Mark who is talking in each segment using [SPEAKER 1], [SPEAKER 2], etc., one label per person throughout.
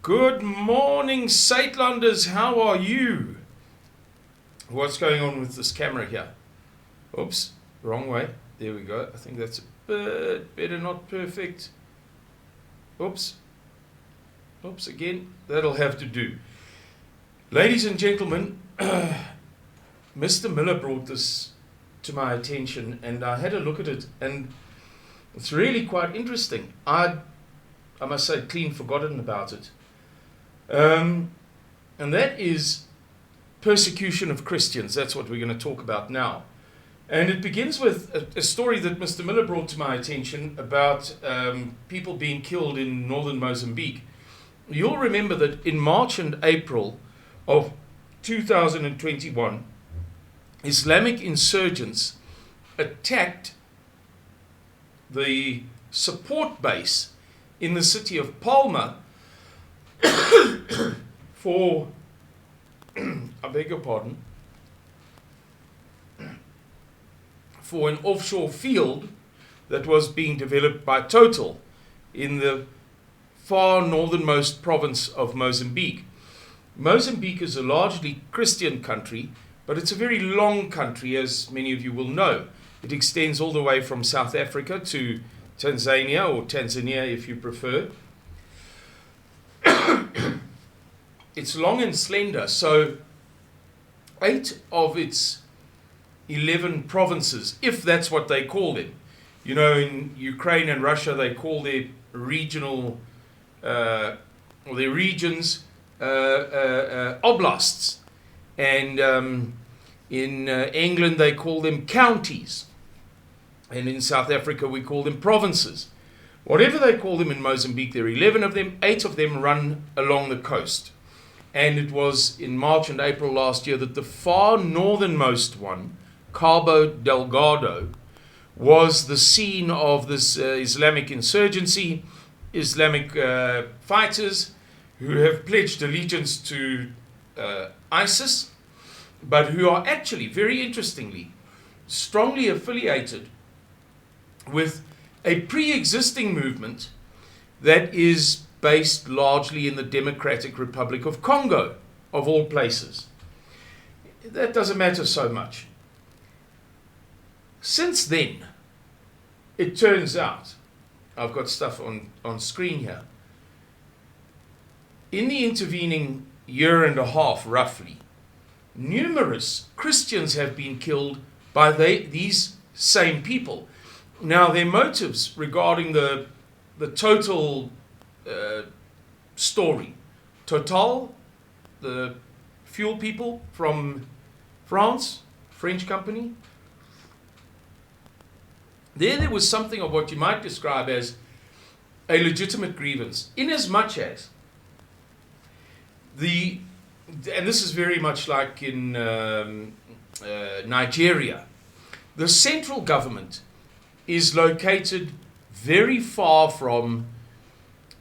[SPEAKER 1] Good morning, Saitlanders. How are you? What's going on with this camera here? Oops, wrong way. There we go. I think that's a bit better, not perfect. Oops. Oops, again. That'll have to do. Ladies and gentlemen, Mr. Miller brought this to my attention and I had a look at it and it's really quite interesting. I must say, clean forgotten about it. And that is persecution of Christians. That's what we're going to talk about now. And it begins with a story that Mr. Miller brought to my attention about people being killed in northern Mozambique. You'll remember that in March and April of 2021, Islamic insurgents attacked the support base in the city of Palma for, I beg your pardon, for an offshore field that was being developed by Total in the far northernmost province of Mozambique. Mozambique is a largely Christian country, but it's a very long country, as many of you will know. It extends all the way from South Africa to Tanzania, or Tanzania if you prefer. It's long and slender, so 8 of its 11 provinces, if that's what they call them. You know, in Ukraine and Russia, they call their regional, or their regions, oblasts. And in England, they call them counties. And in South Africa, we call them provinces. Whatever they call them in Mozambique, there are 11 of them. 8 of them run along the coast. And it was in March and April last year that the far northernmost one, Cabo Delgado, was the scene of this Islamic insurgency, Islamic fighters who have pledged allegiance to ISIS, but who are actually, very interestingly, strongly affiliated with a pre-existing movement that is based largely in the Democratic Republic of Congo, of all places. That doesn't matter so much. Since then, it turns out, I've got stuff on screen here, in the intervening year and a half, roughly, numerous Christians have been killed by these same people. Now, their motives regarding the Total story. Total, the fuel people from France, French company. There was something of what you might describe as a legitimate grievance, inasmuch as and this is very much like in Nigeria, the central government is located very far from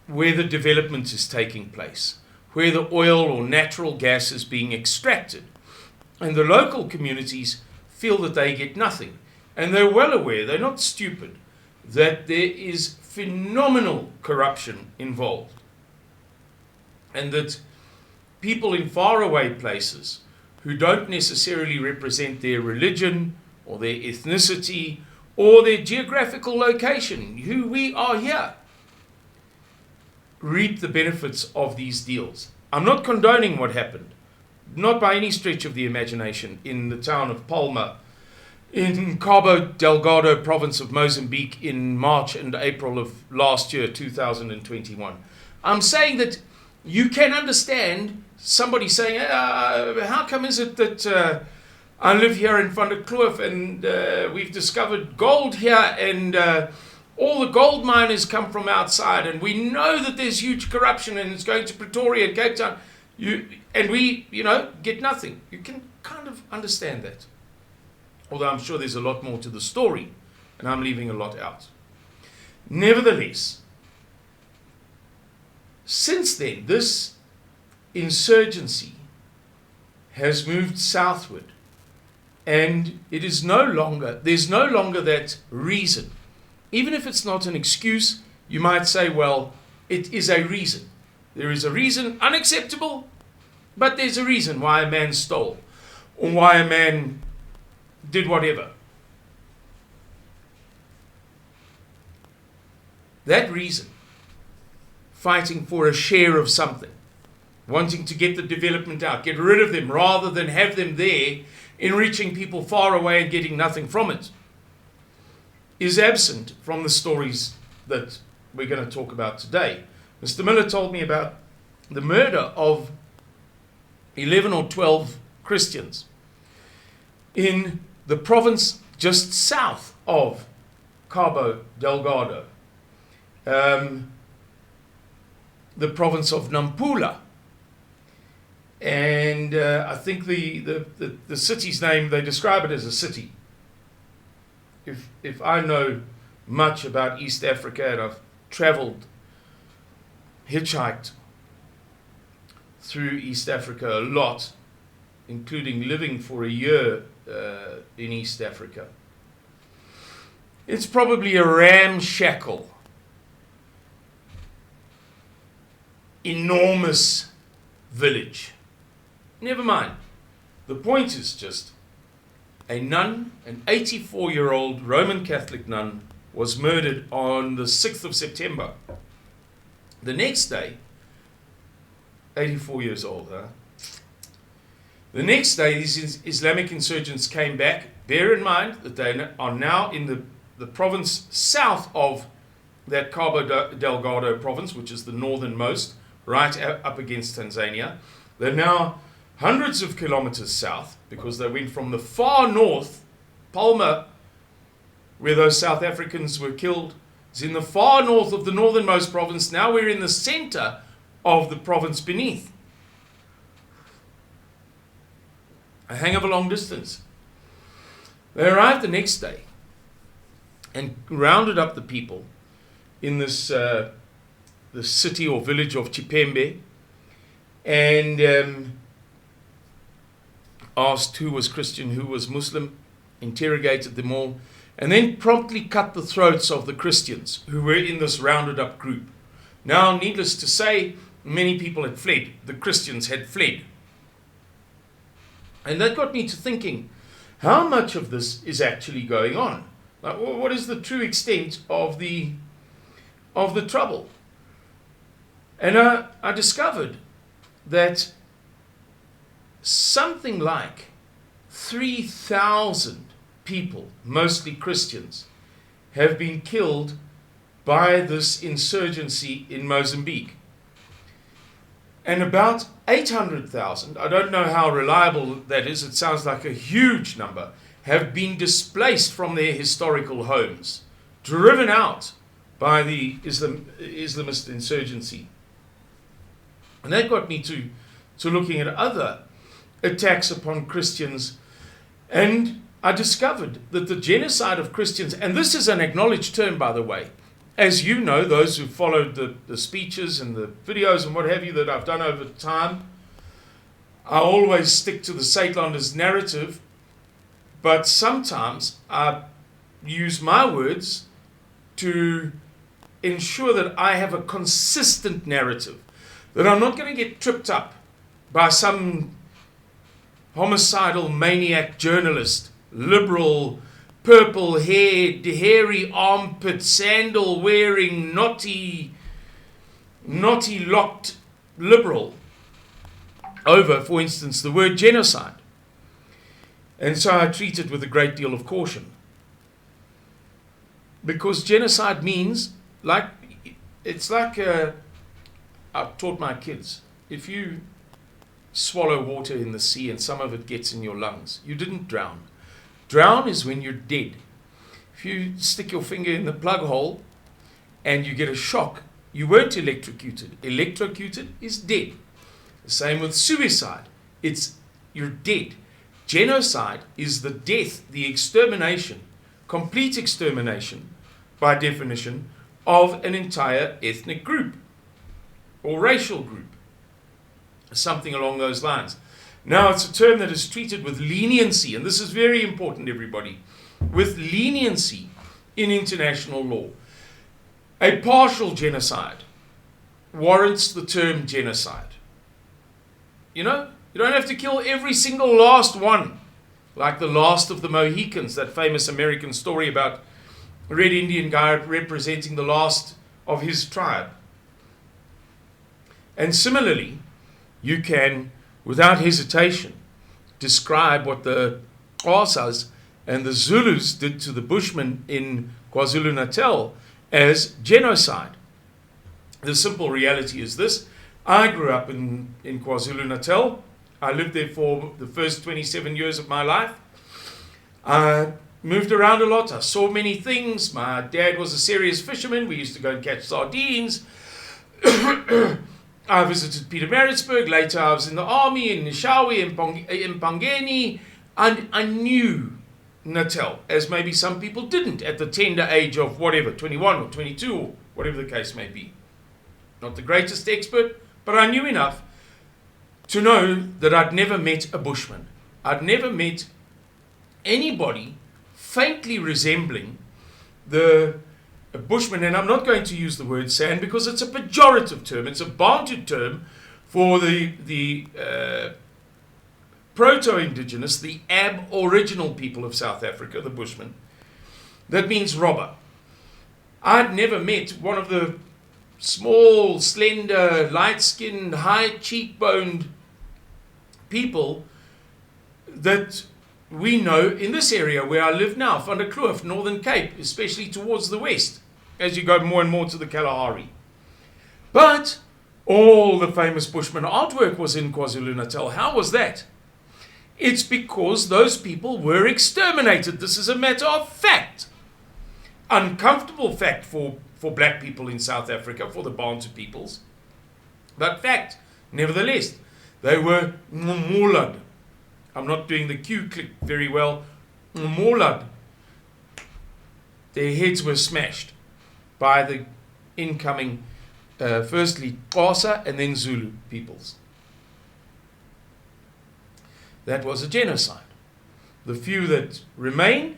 [SPEAKER 1] where the development is taking place, where the oil or natural gas is being extracted. And the local communities feel that they get nothing. And they're well aware, they're not stupid, that there is phenomenal corruption involved. And that people in faraway places who don't necessarily represent their religion or their ethnicity or their geographical location, who we are here, reap the benefits of these deals. I'm not condoning what happened, not by any stretch of the imagination, in the town of Palma, in Cabo Delgado province of Mozambique in March and April of last year, 2021. I'm saying that you can understand somebody saying, how come is it that I live here in Van der Kloof and we've discovered gold here and all the gold miners come from outside and we know that there's huge corruption and it's going to Pretoria and Cape Town, and we, get nothing. You can kind of understand that. Although I'm sure there's a lot more to the story and I'm leaving a lot out. Nevertheless, since then, this insurgency has moved southward and there's no longer that reason. Even if it's not an excuse, you might say, well, it is a reason. There is a reason, unacceptable, but there's a reason why a man stole or why a man did whatever. That reason, fighting for a share of something, wanting to get the development out, get rid of them rather than have them there, enriching people far away and getting nothing from it, is absent from the stories that we're going to talk about today. Mr. Miller told me about the murder of 11 or 12 Christians in the province just south of Cabo Delgado, the province of Nampula. And I think the city's name, they describe it as a city. If I know much about East Africa, and I've traveled, hitchhiked through East Africa a lot, including living for a year in East Africa, it's probably a ramshackle, enormous village. Never mind. The point is just a nun, an 84-year-old Roman Catholic nun, was murdered on the 6th of September. The next day, 84 years old, huh? The next day, these Islamic insurgents came back. Bear in mind that they are now in the province south of that Cabo Delgado province, which is the northernmost, right up against Tanzania. They're now hundreds of kilometers south, because they went from the far north, Palma, where those South Africans were killed, is in the far north of the northernmost province. Now we're in the center of the province beneath. A hang of a long distance. They arrived the next day and rounded up the people in this the city or village of Chipembe, and asked who was Christian, who was Muslim, interrogated them all, and then promptly cut the throats of the Christians who were in this rounded up group. Now, needless to say, many people had fled. The Christians had fled. And that got me to thinking, how much of this is actually going on? Like, what is the true extent of the trouble? And I discovered that something like 3,000 people, mostly Christians, have been killed by this insurgency in Mozambique. And about 800,000, I don't know how reliable that is, it sounds like a huge number, have been displaced from their historical homes, driven out by the Islamist insurgency. And that got me to looking at other attacks upon Christians, and I discovered that the genocide of Christians, and this is an acknowledged term, by the way, as you know, those who followed the speeches and the videos and what have you that I've done over time, I always stick to the Saitlanders narrative, but sometimes I use my words to ensure that I have a consistent narrative, that I'm not going to get tripped up by some homicidal maniac journalist, liberal, purple-haired, hairy armpit, sandal-wearing, knotty-locked liberal over, for instance, the word genocide. And so I treat it with a great deal of caution. Because genocide means, it's like I've taught my kids, if you swallow water in the sea and some of it gets in your lungs, you didn't drown. Drown is when you're dead. If you stick your finger in the plug hole and you get a shock, you weren't electrocuted. Electrocuted is dead. The same with suicide. You're dead. Genocide is the death, the extermination, complete extermination, by definition, of an entire ethnic group or racial group. Something along those lines. Now, it's a term that is treated with leniency, and this is very important, everybody, with leniency in international law. A partial genocide warrants the term genocide. You know, you don't have to kill every single last one, like the last of the Mohicans, that famous American story about a red Indian guy representing the last of his tribe. And similarly, you can, without hesitation, describe what the Xhosas and the Zulus did to the Bushmen in KwaZulu-Natal as genocide. The simple reality is this. I grew up in KwaZulu-Natal. I lived there for the first 27 years of my life. I moved around a lot. I saw many things. My dad was a serious fisherman. We used to go and catch sardines. I visited Pietermaritzburg. Later I was in the army in Nishawi, in Pangeni. And I knew Natal, as maybe some people didn't at the tender age of whatever, 21 or 22 or whatever the case may be. Not the greatest expert, but I knew enough to know that I'd never met a Bushman. I'd never met anybody faintly resembling the Bushman, and I'm not going to use the word San because it's a pejorative term. It's a Bantu term for the proto-indigenous, the aboriginal people of South Africa, the Bushmen. That means robber. I'd never met one of the small, slender, light-skinned, high-cheekboned people that we know in this area where I live now, Van der Kloof, Northern Cape, especially towards the west, as you go more and more to the Kalahari. But all the famous Bushman artwork was in KwaZulu-Natal. How was that? It's because those people were exterminated. This is a matter of fact. Uncomfortable fact for black people in South Africa, for the Bantu peoples. But fact, nevertheless, they were ngumulad. I'm not doing the Q click very well. Ngumulad. Their heads were smashed by the incoming, firstly Xhosa and then Zulu peoples. That was a genocide. The few that remain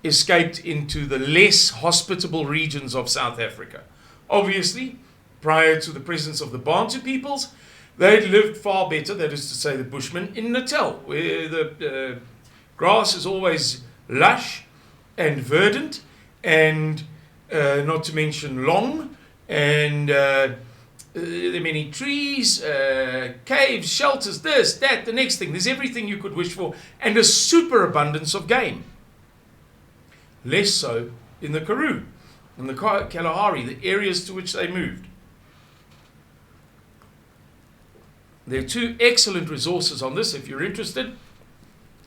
[SPEAKER 1] escaped into the less hospitable regions of South Africa. Obviously, prior to the presence of the Bantu peoples, they'd lived far better, that is to say the Bushmen, in Natal, where the grass is always lush and verdant, and not to mention long, and there are many trees, caves, shelters, this, that, the next thing. There's everything you could wish for, and a superabundance of game. Less so in the Karoo, in the Kalahari, the areas to which they moved. There are two excellent resources on this if you're interested.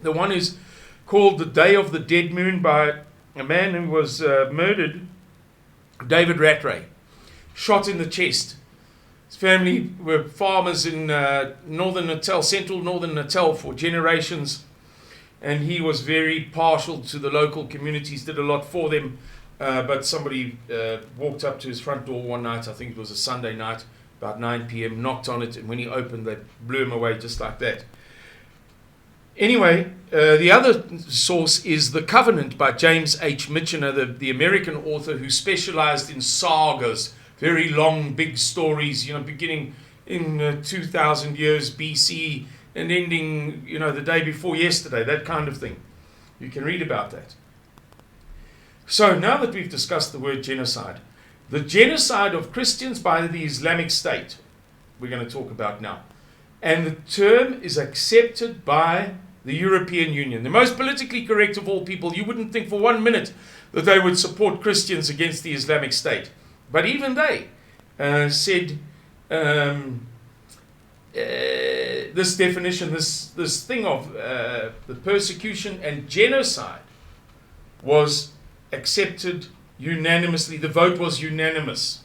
[SPEAKER 1] The one is called The Day of the Dead Moon by a man who was murdered, David Rattray, shot in the chest. His family were farmers in northern Natal, central northern Natal for generations, and he was very partial to the local communities, did a lot for them, but somebody walked up to his front door one night, I think it was a Sunday night, about 9 p.m., knocked on it, and when he opened, they blew him away just like that. Anyway, the other source is The Covenant by James H. Michener, the American author who specialized in sagas, very long, big stories, beginning in 2,000 years BC and ending, the day before yesterday, that kind of thing. You can read about that. So now that we've discussed the word genocide, the genocide of Christians by the Islamic State, we're going to talk about now. And the term is accepted by the European Union. The most politically correct of all people, you wouldn't think for 1 minute that they would support Christians against the Islamic State. But even they said this definition, this thing of the persecution and genocide was accepted unanimously. The vote was unanimous.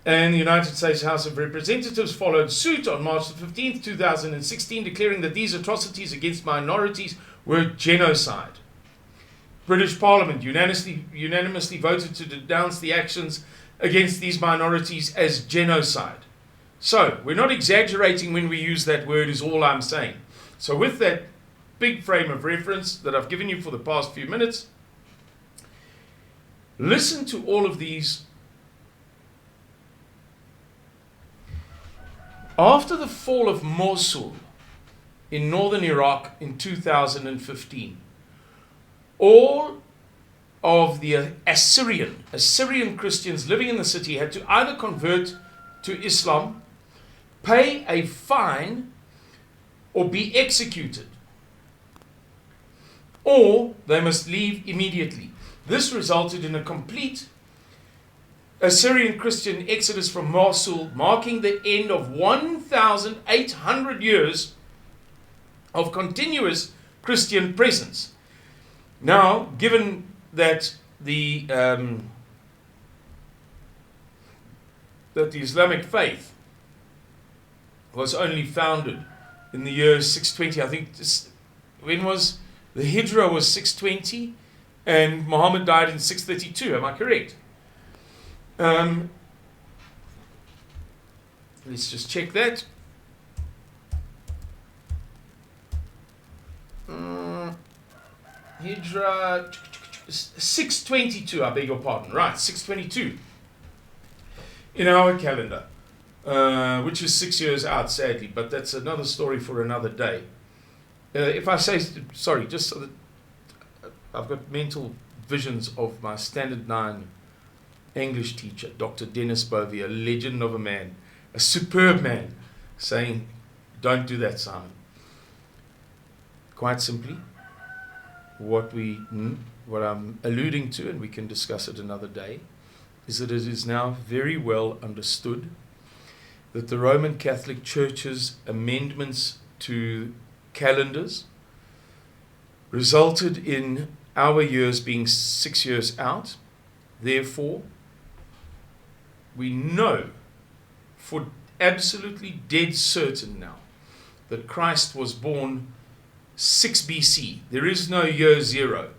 [SPEAKER 1] And the United States House of Representatives followed suit on March the 15th, 2016, declaring that these atrocities against minorities were genocide. British Parliament unanimously voted to denounce the actions against these minorities as genocide. So, we're not exaggerating when we use that word, is all I'm saying. So with that big frame of reference that I've given you for the past few minutes, Listen to all of these. After the fall of Mosul in northern Iraq in 2015, all of the Assyrian Christians living in the city had to either convert to Islam, pay a fine, or be executed, or they must leave immediately. This resulted in a complete Assyrian Christian exodus from Mosul, marking the end of 1,800 years of continuous Christian presence. Now, given that the Islamic faith was only founded in the year 620, I think, when was the Hijrah was 620, and Muhammad died in 632. Am I correct? Let's just check that. Hijrah 622, I beg your pardon. Right, 622 in our calendar, which is 6 years out, sadly, but that's another story for another day. If I say, sorry, just so that I've got mental visions of my Standard 9 English teacher, Dr. Dennis Bovey, a legend of a man, a superb man, saying, don't do that, Simon. Quite simply, what I'm alluding to, and we can discuss it another day, is that it is now very well understood that the Roman Catholic Church's amendments to calendars resulted in our years being 6 years out. Therefore, we know for absolutely dead certain now that Christ was born 6 BC. There is no year 0.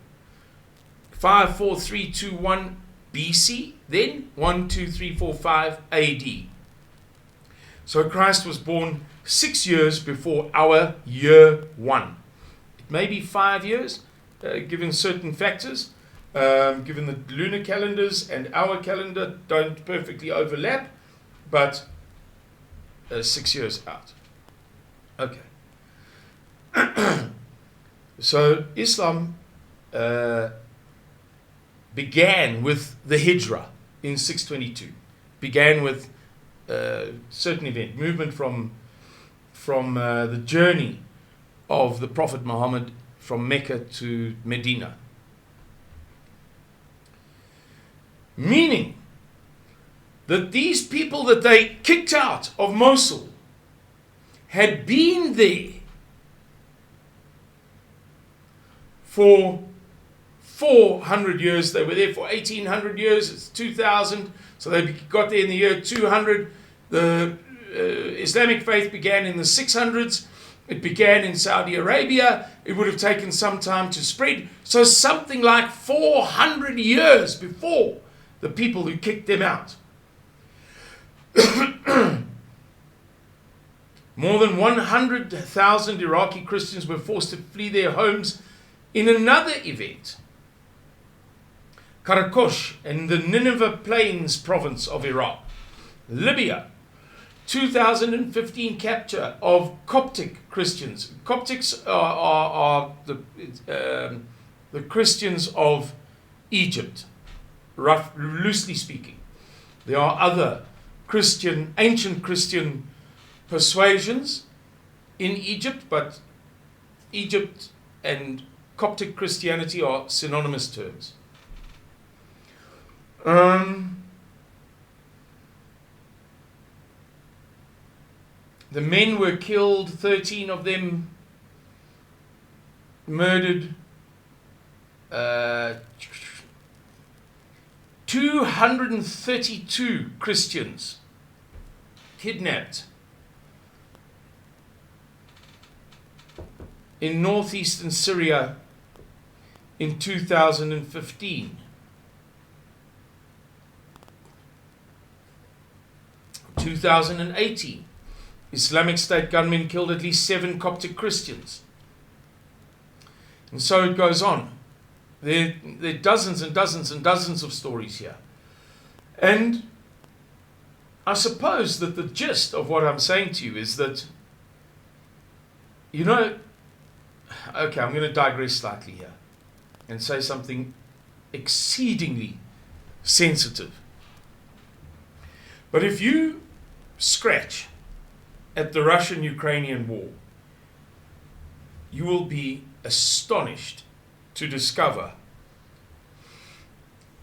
[SPEAKER 1] 5, 4, 3, 2, 1 BC, then 1, 2, 3, 4, 5 AD. So Christ was born 6 years before our year 1. It may be 5 years, given certain factors, given the lunar calendars and our calendar don't perfectly overlap, but 6 years out. Okay. So Islam began with the Hijrah in 622. Began with certain event, movement from the journey of the Prophet Muhammad from Mecca to Medina. Meaning that these people that they kicked out of Mosul had been there for 400 years. They were there for 1800 years. It's 2000. So they got there in the year 200. The Islamic faith began in the 600s. It began in Saudi Arabia. It would have taken some time to spread. So something like 400 years before the people who kicked them out. More than 100,000 Iraqi Christians were forced to flee their homes in another event. Karakosh in the Nineveh Plains province of Iraq. Libya, 2015 capture of Coptic Christians. Coptics are the Christians of Egypt, loosely speaking. There are other ancient Christian persuasions in Egypt, but Egypt and Coptic Christianity are synonymous terms. The men were killed, 13 of them murdered, 232 Christians kidnapped in northeastern Syria in 2015. 2018, Islamic State gunmen killed at least 7 Coptic Christians. And so it goes on. There are dozens and dozens and dozens of stories here. And I suppose that the gist of what I'm saying to you is that, you know, okay, I'm going to digress slightly here and say something exceedingly sensitive. But if you scratch at the Russian-Ukrainian war, you will be astonished to discover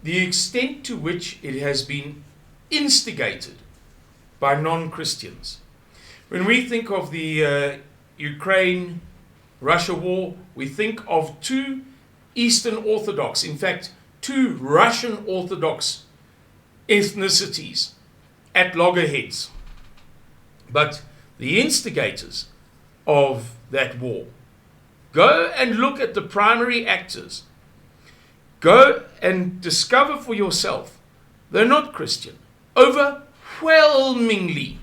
[SPEAKER 1] the extent to which it has been instigated by non-Christians. When we think of the Ukraine-Russia war, we think of two Eastern Orthodox, in fact, two Russian Orthodox ethnicities at loggerheads. But the instigators of that war, go and look at the primary actors. Go and discover for yourself. They're not Christian. Overwhelmingly.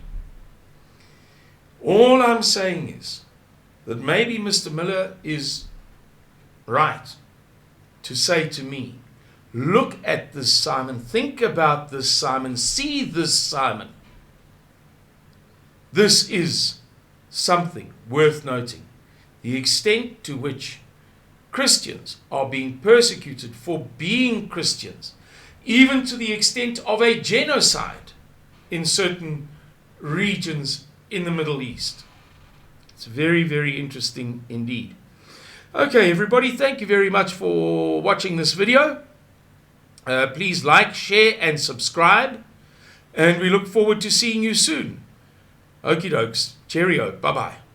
[SPEAKER 1] All I'm saying is that maybe Mr. Miller is right to say to me, look at this, Simon. Think about this, Simon. See this, Simon. This is something worth noting. The extent to which Christians are being persecuted for being Christians, even to the extent of a genocide in certain regions in the Middle East. It's very, very interesting indeed. Okay, everybody, thank you very much for watching this video. Please like, share, and subscribe. And we look forward to seeing you soon. Okie dokes. Cheerio. Bye-bye.